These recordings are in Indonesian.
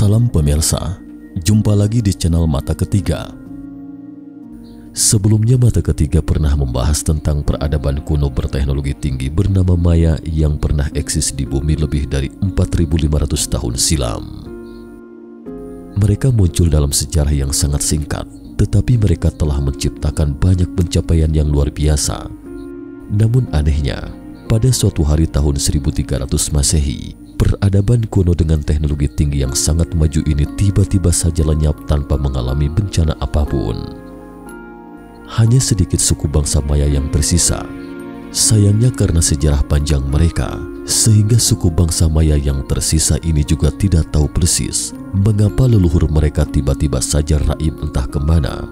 Salam pemirsa, jumpa lagi di channel Mata Ketiga. Sebelumnya Mata Ketiga pernah membahas tentang peradaban kuno berteknologi tinggi bernama Maya yang pernah eksis di bumi lebih dari 4.500 tahun silam. Mereka muncul dalam sejarah yang sangat singkat, tetapi mereka telah menciptakan banyak pencapaian yang luar biasa. Namun anehnya, pada suatu hari tahun 1300 Masehi, peradaban kuno dengan teknologi tinggi yang sangat maju ini tiba-tiba saja lenyap tanpa mengalami bencana apapun. Hanya sedikit suku bangsa Maya yang tersisa. Sayangnya karena sejarah panjang mereka, sehingga suku bangsa Maya yang tersisa ini juga tidak tahu persis mengapa leluhur mereka tiba-tiba saja raib entah kemana.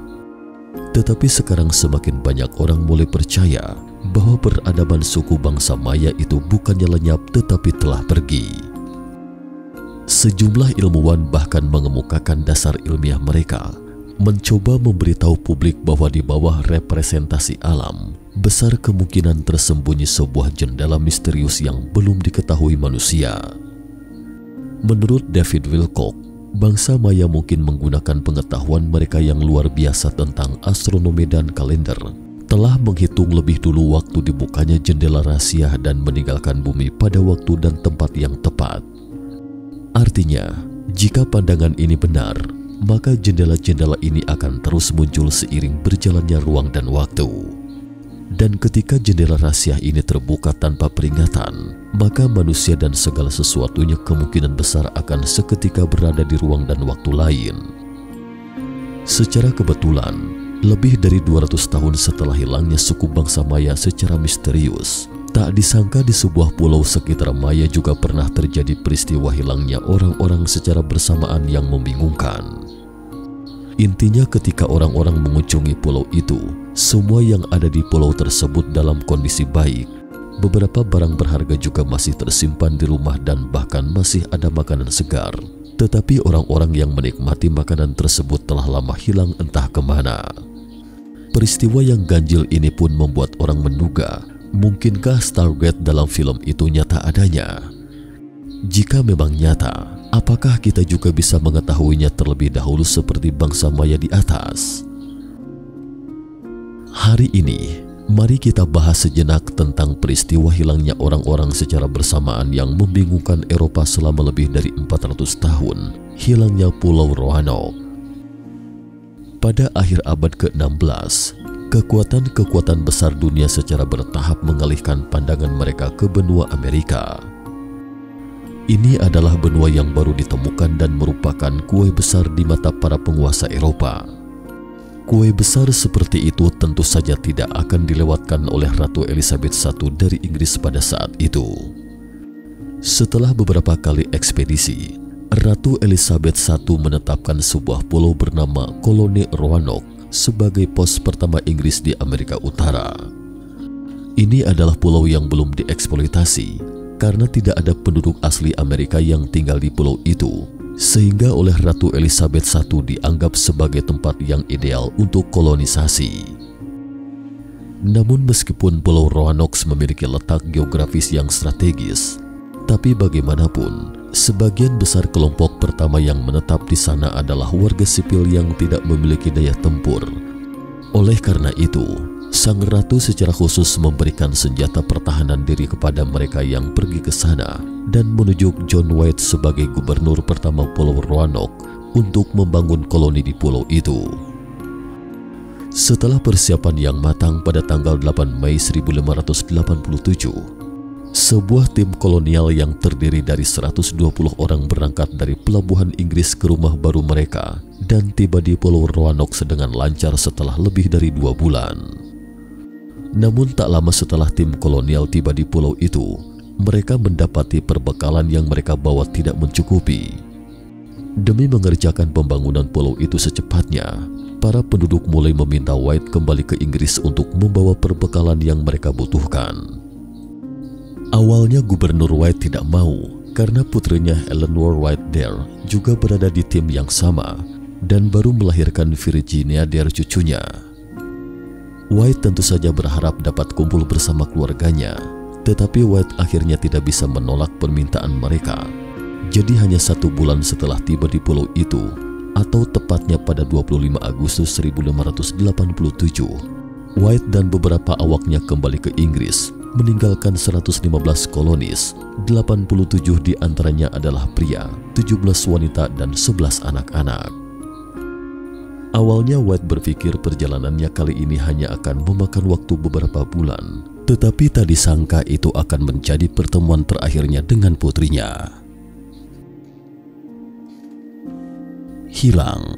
Tetapi sekarang semakin banyak orang mulai percaya bahwa peradaban suku bangsa Maya itu bukannya lenyap tetapi telah pergi. Sejumlah ilmuwan bahkan mengemukakan dasar ilmiah mereka, mencoba memberitahu publik bahwa di bawah representasi alam, besar kemungkinan tersembunyi sebuah jendela misterius yang belum diketahui manusia. Menurut David Wilcock, bangsa Maya mungkin menggunakan pengetahuan mereka yang luar biasa tentang astronomi dan kalender, telah menghitung lebih dulu waktu dibukanya jendela rahasia dan meninggalkan bumi pada waktu dan tempat yang tepat. Artinya, jika pandangan ini benar, maka jendela-jendela ini akan terus muncul seiring berjalannya ruang dan waktu. Dan ketika jendela rahasia ini terbuka tanpa peringatan, maka manusia dan segala sesuatunya kemungkinan besar akan seketika berada di ruang dan waktu lain. Secara kebetulan, lebih dari 200 tahun setelah hilangnya suku bangsa Maya secara misterius, tak disangka di sebuah pulau sekitar Maya juga pernah terjadi peristiwa hilangnya orang-orang secara bersamaan yang membingungkan. Intinya ketika orang-orang mengunjungi pulau itu, semua yang ada di pulau tersebut dalam kondisi baik. Beberapa barang berharga juga masih tersimpan di rumah dan bahkan masih ada makanan segar. Tetapi orang-orang yang menikmati makanan tersebut telah lama hilang entah kemana. Peristiwa yang ganjil ini pun membuat orang menduga, mungkinkah Stargate dalam film itu nyata adanya? Jika memang nyata, apakah kita juga bisa mengetahuinya terlebih dahulu seperti bangsa Maya di atas? Hari ini, mari kita bahas sejenak tentang peristiwa hilangnya orang-orang secara bersamaan yang membingungkan Eropa selama lebih dari 400 tahun, hilangnya Pulau Roanoke. Pada akhir abad ke-16, kekuatan-kekuatan besar dunia secara bertahap mengalihkan pandangan mereka ke benua Amerika. Ini adalah benua yang baru ditemukan dan merupakan kue besar di mata para penguasa Eropa. Kue besar seperti itu tentu saja tidak akan dilewatkan oleh Ratu Elizabeth I dari Inggris pada saat itu. Setelah beberapa kali ekspedisi, Ratu Elizabeth I menetapkan sebuah pulau bernama Koloni Roanoke sebagai pos pertama Inggris di Amerika Utara. Ini adalah pulau yang belum dieksploitasi karena tidak ada penduduk asli Amerika yang tinggal di pulau itu, sehingga oleh Ratu Elizabeth I dianggap sebagai tempat yang ideal untuk kolonisasi. Namun meskipun Pulau Roanoke memiliki letak geografis yang strategis, tapi bagaimanapun, sebagian besar kelompok pertama yang menetap di sana adalah warga sipil yang tidak memiliki daya tempur. Oleh karena itu, Sang Ratu secara khusus memberikan senjata pertahanan diri kepada mereka yang pergi ke sana dan menunjuk John White sebagai gubernur pertama Pulau Roanoke untuk membangun koloni di pulau itu. Setelah persiapan yang matang pada tanggal 8 Mei 1587, sebuah tim kolonial yang terdiri dari 120 orang berangkat dari pelabuhan Inggris ke rumah baru mereka dan tiba di Pulau Roanoke dengan lancar setelah lebih dari 2 bulan. Namun tak lama setelah tim kolonial tiba di pulau itu, mereka mendapati perbekalan yang mereka bawa tidak mencukupi. Demi mengerjakan pembangunan pulau itu secepatnya, para penduduk mulai meminta White kembali ke Inggris untuk membawa perbekalan yang mereka butuhkan. Awalnya Gubernur White tidak mau karena putrinya Eleanor White Dare juga berada di tim yang sama dan baru melahirkan Virginia Dare cucunya. White tentu saja berharap dapat kumpul bersama keluarganya, tetapi White akhirnya tidak bisa menolak permintaan mereka. Jadi hanya 1 bulan setelah tiba di pulau itu, atau tepatnya pada 25 Agustus 1587, White dan beberapa awaknya kembali ke Inggris, meninggalkan 115 kolonis, 87 diantaranya adalah pria, 17 wanita dan 11 anak-anak. Awalnya White berpikir perjalanannya kali ini hanya akan memakan waktu beberapa bulan, tetapi tak disangka itu akan menjadi pertemuan terakhirnya dengan putrinya. Hilang.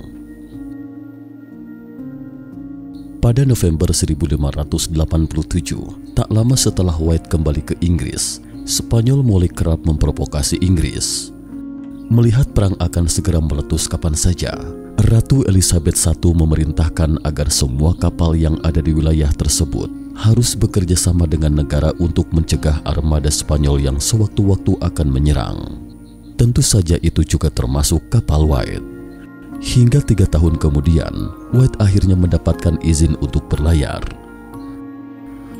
Pada November 1587, tak lama setelah White kembali ke Inggris, Spanyol mulai kerap memprovokasi Inggris. Melihat perang akan segera meletus kapan saja, Ratu Elizabeth I memerintahkan agar semua kapal yang ada di wilayah tersebut harus bekerja sama dengan negara untuk mencegah armada Spanyol yang sewaktu-waktu akan menyerang. Tentu saja itu juga termasuk kapal White. Hingga 3 tahun kemudian, White akhirnya mendapatkan izin untuk berlayar.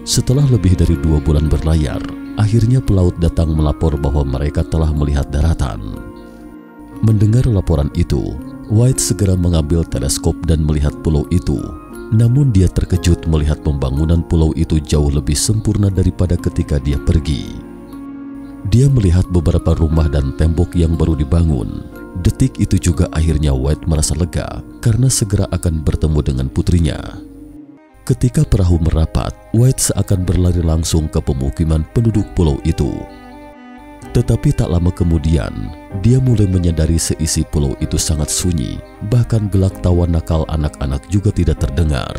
Setelah lebih dari 2 bulan berlayar, akhirnya pelaut datang melapor bahwa mereka telah melihat daratan. Mendengar laporan itu, White segera mengambil teleskop dan melihat pulau itu. Namun dia terkejut melihat pembangunan pulau itu jauh lebih sempurna daripada ketika dia pergi. Dia melihat beberapa rumah dan tembok yang baru dibangun. Detik itu juga akhirnya White merasa lega karena segera akan bertemu dengan putrinya. Ketika perahu merapat, White seakan berlari langsung ke pemukiman penduduk pulau itu. Tetapi tak lama kemudian, dia mulai menyadari seisi pulau itu sangat sunyi, bahkan gelak tawa nakal anak-anak juga tidak terdengar.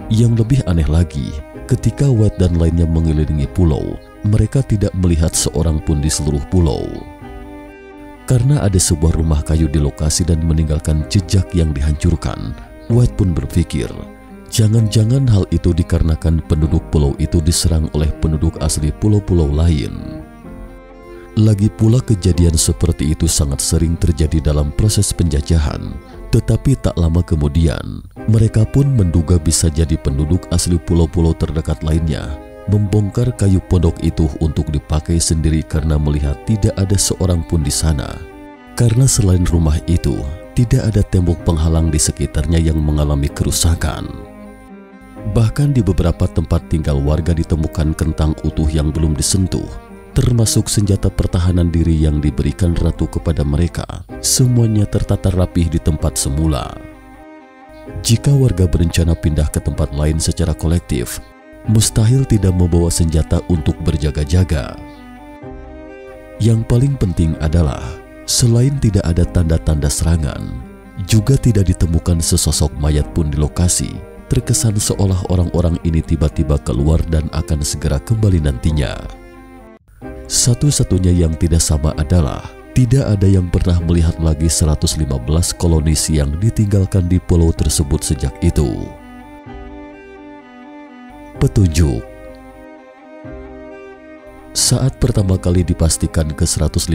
Yang lebih aneh lagi, ketika White dan lainnya mengelilingi pulau, mereka tidak melihat seorang pun di seluruh pulau. Karena ada sebuah rumah kayu di lokasi dan meninggalkan jejak yang dihancurkan, White pun berpikir, jangan-jangan hal itu dikarenakan penduduk pulau itu diserang oleh penduduk asli pulau-pulau lain. Lagi pula kejadian seperti itu sangat sering terjadi dalam proses penjajahan, tetapi tak lama kemudian, mereka pun menduga bisa jadi penduduk asli pulau-pulau terdekat lainnya membongkar kayu pondok itu untuk dipakai sendiri karena melihat tidak ada seorang pun di sana. Karena selain rumah itu, tidak ada tembok penghalang di sekitarnya yang mengalami kerusakan. Bahkan di beberapa tempat tinggal warga ditemukan kentang utuh yang belum disentuh, termasuk senjata pertahanan diri yang diberikan ratu kepada mereka. Semuanya tertata rapih di tempat semula. Jika warga berencana pindah ke tempat lain secara kolektif, mustahil tidak membawa senjata untuk berjaga-jaga. Yang paling penting adalah, selain tidak ada tanda-tanda serangan, juga tidak ditemukan sesosok mayat pun di lokasi. Terkesan seolah orang-orang ini tiba-tiba keluar dan akan segera kembali nantinya. Satu-satunya yang tidak sama adalah tidak ada yang pernah melihat lagi 115 kolonis yang ditinggalkan di pulau tersebut sejak itu. Petunjuk. Saat pertama kali dipastikan ke 115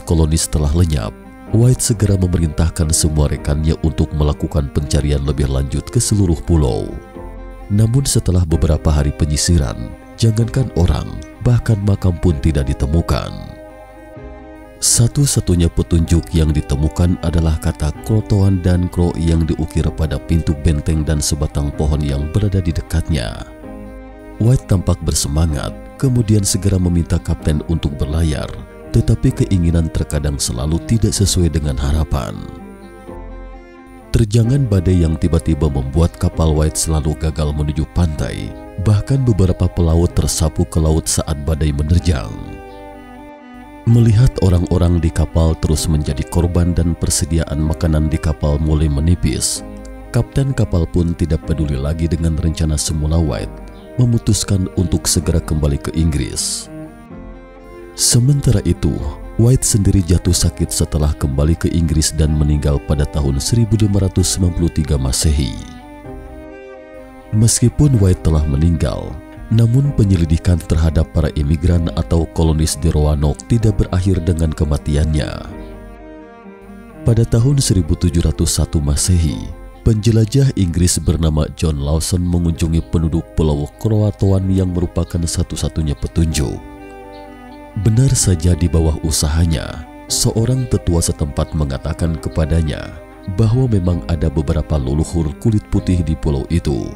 kolonis telah lenyap, White segera memerintahkan semua rekannya untuk melakukan pencarian lebih lanjut ke seluruh pulau. Namun setelah beberapa hari penyisiran, jangankan orang, bahkan makam pun tidak ditemukan. Satu-satunya petunjuk yang ditemukan adalah kata Krotoan dan Kro yang diukir pada pintu benteng dan sebatang pohon yang berada di dekatnya. White tampak bersemangat, kemudian segera meminta kapten untuk berlayar, tetapi keinginan terkadang selalu tidak sesuai dengan harapan. Terjangan badai yang tiba-tiba membuat kapal White selalu gagal menuju pantai. Bahkan beberapa pelaut tersapu ke laut saat badai menerjang. Melihat orang-orang di kapal terus menjadi korban dan persediaan makanan di kapal mulai menipis, kapten kapal pun tidak peduli lagi dengan rencana semula White, memutuskan untuk segera kembali ke Inggris. Sementara itu, White sendiri jatuh sakit setelah kembali ke Inggris dan meninggal pada tahun 1593 Masehi. Meskipun White telah meninggal, namun penyelidikan terhadap para imigran atau kolonis di Roanoke tidak berakhir dengan kematiannya. Pada tahun 1701 Masehi, penjelajah Inggris bernama John Lawson mengunjungi penduduk pulau Kroatoan yang merupakan satu-satunya petunjuk. Benar saja di bawah usahanya, seorang tetua setempat mengatakan kepadanya bahwa memang ada beberapa leluhur kulit putih di pulau itu.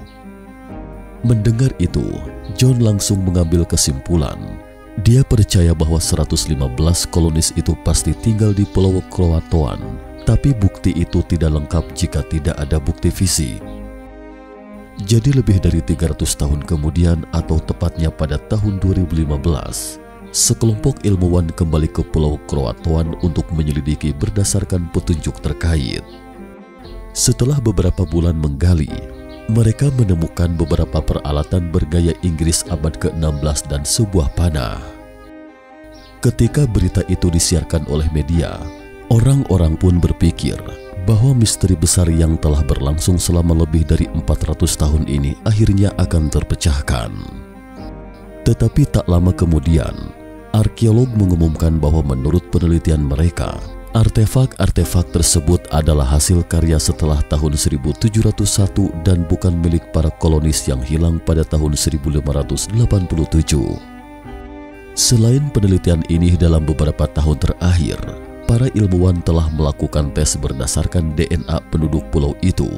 Mendengar itu, John langsung mengambil kesimpulan. Dia percaya bahwa 115 kolonis itu pasti tinggal di Pulau Croatoan, tapi bukti itu tidak lengkap jika tidak ada bukti fisik. Jadi lebih dari 300 tahun kemudian, atau tepatnya pada tahun 2015, sekelompok ilmuwan kembali ke Pulau Croatoan untuk menyelidiki berdasarkan petunjuk terkait. Setelah beberapa bulan menggali, mereka menemukan beberapa peralatan bergaya Inggris abad ke-16 dan sebuah panah. Ketika berita itu disiarkan oleh media, orang-orang pun berpikir bahwa misteri besar yang telah berlangsung selama lebih dari 400 tahun ini akhirnya akan terpecahkan. Tetapi tak lama kemudian, arkeolog mengumumkan bahwa menurut penelitian mereka, artefak-artefak tersebut adalah hasil karya setelah tahun 1701 dan bukan milik para kolonis yang hilang pada tahun 1587. Selain penelitian ini, dalam beberapa tahun terakhir, para ilmuwan telah melakukan tes berdasarkan DNA penduduk pulau itu,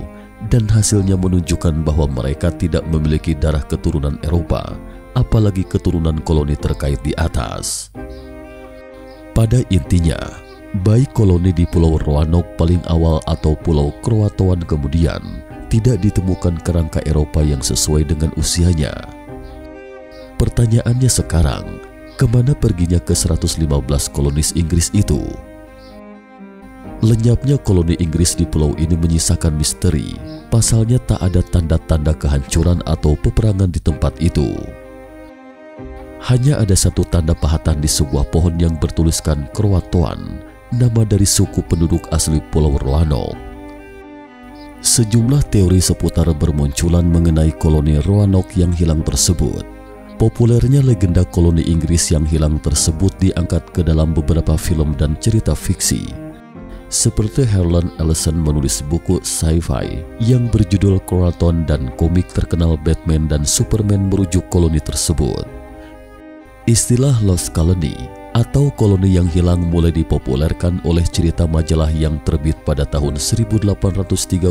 dan hasilnya menunjukkan bahwa mereka tidak memiliki darah keturunan Eropa, apalagi keturunan koloni terkait di atas. Pada intinya, baik koloni di Pulau Roanoke paling awal atau Pulau Croatoan kemudian, tidak ditemukan kerangka Eropa yang sesuai dengan usianya. Pertanyaannya sekarang, kemana perginya ke 115 kolonis Inggris itu? Lenyapnya koloni Inggris di pulau ini menyisakan misteri. Pasalnya tak ada tanda-tanda kehancuran atau peperangan di tempat itu. Hanya ada satu tanda pahatan di sebuah pohon yang bertuliskan Croatoan, nama dari suku penduduk asli Pulau Roanoke. Sejumlah teori seputar bermunculan mengenai koloni Roanoke yang hilang tersebut. Populernya legenda koloni Inggris yang hilang tersebut diangkat ke dalam beberapa film dan cerita fiksi. Seperti Harlan Ellison menulis buku sci-fi yang berjudul Croatoan dan komik terkenal Batman dan Superman merujuk koloni tersebut. Istilah Lost Colony atau koloni yang hilang mulai dipopulerkan oleh cerita majalah yang terbit pada tahun 1837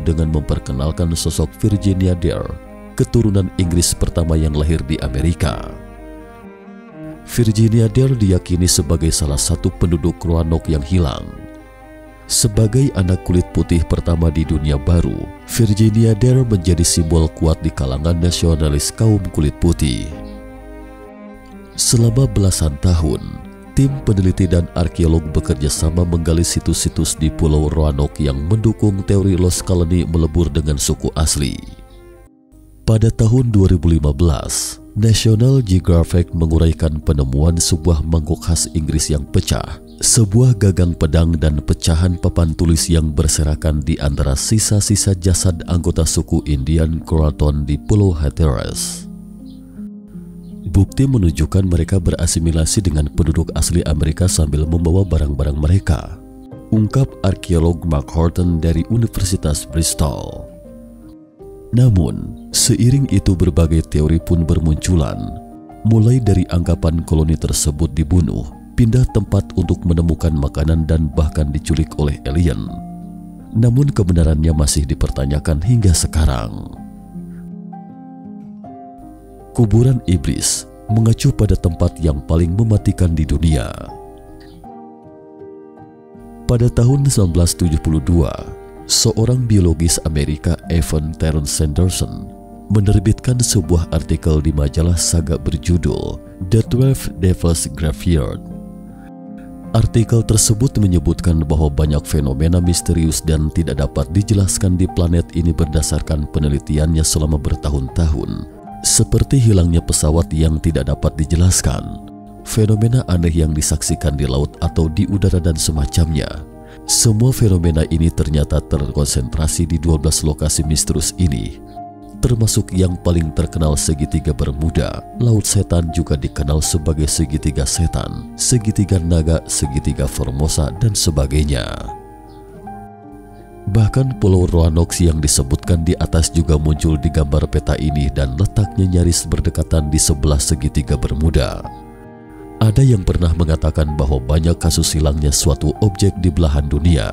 dengan memperkenalkan sosok Virginia Dare, keturunan Inggris pertama yang lahir di Amerika. Virginia Dare diyakini sebagai salah satu penduduk Roanoke yang hilang. Sebagai anak kulit putih pertama di dunia baru, Virginia Dare menjadi simbol kuat di kalangan nasionalis kaum kulit putih. Selama belasan tahun, tim peneliti dan arkeolog bekerja sama menggali situs-situs di Pulau Roanoke yang mendukung teori Lost Colony melebur dengan suku asli. Pada tahun 2015, National Geographic menguraikan penemuan sebuah mangkok khas Inggris yang pecah, sebuah gagang pedang dan pecahan papan tulis yang berserakan di antara sisa-sisa jasad anggota suku Indian Croatoan di Pulau Hatteras. Bukti menunjukkan mereka berasimilasi dengan penduduk asli Amerika sambil membawa barang-barang mereka, ungkap arkeolog Mark Horton dari Universitas Bristol. Namun, seiring itu berbagai teori pun bermunculan, mulai dari anggapan koloni tersebut dibunuh, pindah tempat untuk menemukan makanan dan bahkan diculik oleh alien. Namun kebenarannya masih dipertanyakan hingga sekarang. Kuburan iblis mengacu pada tempat yang paling mematikan di dunia. Pada tahun 1972, seorang biologis Amerika, Evan Terence Sanderson, menerbitkan sebuah artikel di majalah saga berjudul The 12 Devil's Graveyard. Artikel tersebut menyebutkan bahwa banyak fenomena misterius dan tidak dapat dijelaskan di planet ini berdasarkan penelitiannya selama bertahun-tahun, seperti hilangnya pesawat yang tidak dapat dijelaskan, fenomena aneh yang disaksikan di laut atau di udara dan semacamnya. Semua fenomena ini ternyata terkonsentrasi di 12 lokasi misterius ini, termasuk yang paling terkenal segitiga Bermuda. Laut Setan juga dikenal sebagai segitiga setan, segitiga naga, segitiga Formosa, dan sebagainya. Bahkan Pulau Roanoke yang disebutkan di atas juga muncul di gambar peta ini dan letaknya nyaris berdekatan di sebelah segitiga Bermuda. Ada yang pernah mengatakan bahwa banyak kasus hilangnya suatu objek di belahan dunia.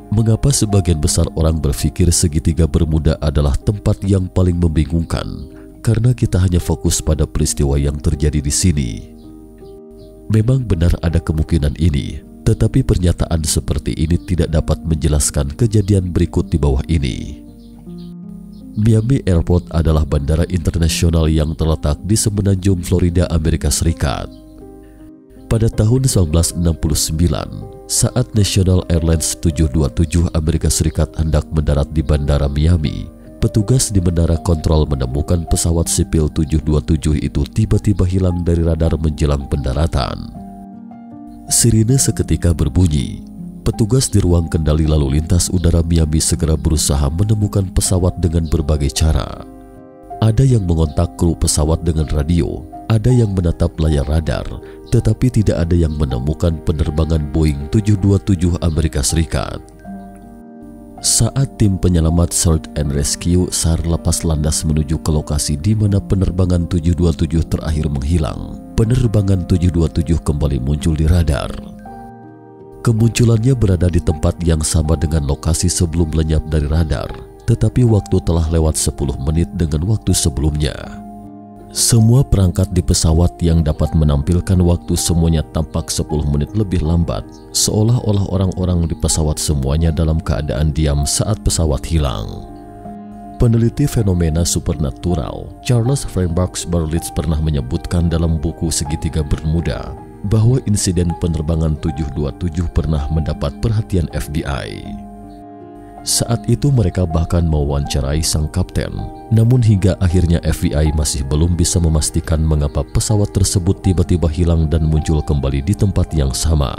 Mengapa sebagian besar orang berpikir segitiga Bermuda adalah tempat yang paling membingungkan? Karena kita hanya fokus pada peristiwa yang terjadi di sini. Memang benar ada kemungkinan ini, tetapi pernyataan seperti ini tidak dapat menjelaskan kejadian berikut di bawah ini. Miami Airport adalah bandara internasional yang terletak di semenanjung Florida, Amerika Serikat. Pada tahun 1969, saat National Airlines 727 Amerika Serikat hendak mendarat di Bandara Miami, petugas di Menara Kontrol menemukan pesawat sipil 727 itu tiba-tiba hilang dari radar menjelang pendaratan. Sirine seketika berbunyi. Petugas di ruang kendali lalu lintas udara Miami segera berusaha menemukan pesawat dengan berbagai cara. Ada yang mengontak kru pesawat dengan radio, ada yang menatap layar radar, tetapi tidak ada yang menemukan penerbangan Boeing 727 Amerika Serikat. Saat tim penyelamat Search and Rescue SAR lepas landas menuju ke lokasi di mana penerbangan 727 terakhir menghilang, penerbangan 727 kembali muncul di radar. Kemunculannya berada di tempat yang sama dengan lokasi sebelum lenyap dari radar, tetapi waktu telah lewat 10 menit dengan waktu sebelumnya. Semua perangkat di pesawat yang dapat menampilkan waktu semuanya tampak 10 menit lebih lambat, seolah-olah orang-orang di pesawat semuanya dalam keadaan diam saat pesawat hilang. Peneliti fenomena supernatural Charles Freiberg Berlitz pernah menyebutkan dalam buku Segitiga Bermuda bahwa insiden penerbangan 727 pernah mendapat perhatian FBI. Saat itu mereka bahkan mewawancarai sang kapten, namun hingga akhirnya FBI masih belum bisa memastikan mengapa pesawat tersebut tiba-tiba hilang dan muncul kembali di tempat yang sama.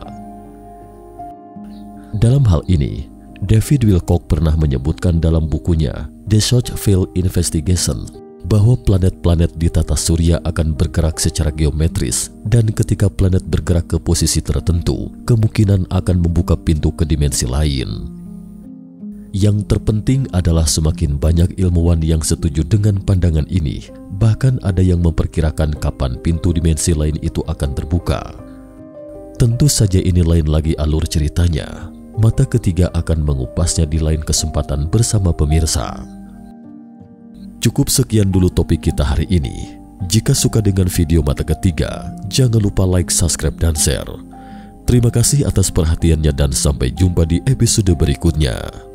Dalam hal ini, David Wilcock pernah menyebutkan dalam bukunya The Short Field Investigation bahwa planet-planet di tata surya akan bergerak secara geometris, dan ketika planet bergerak ke posisi tertentu, kemungkinan akan membuka pintu ke dimensi lain. Yang terpenting adalah semakin banyak ilmuwan yang setuju dengan pandangan ini, bahkan ada yang memperkirakan kapan pintu dimensi lain itu akan terbuka. Tentu saja ini lain lagi alur ceritanya. Mata ketiga akan mengupasnya di lain kesempatan bersama pemirsa. Cukup sekian dulu topik kita hari ini. Jika suka dengan video mata ketiga, jangan lupa like, subscribe, dan share. Terima kasih atas perhatiannya dan sampai jumpa di episode berikutnya.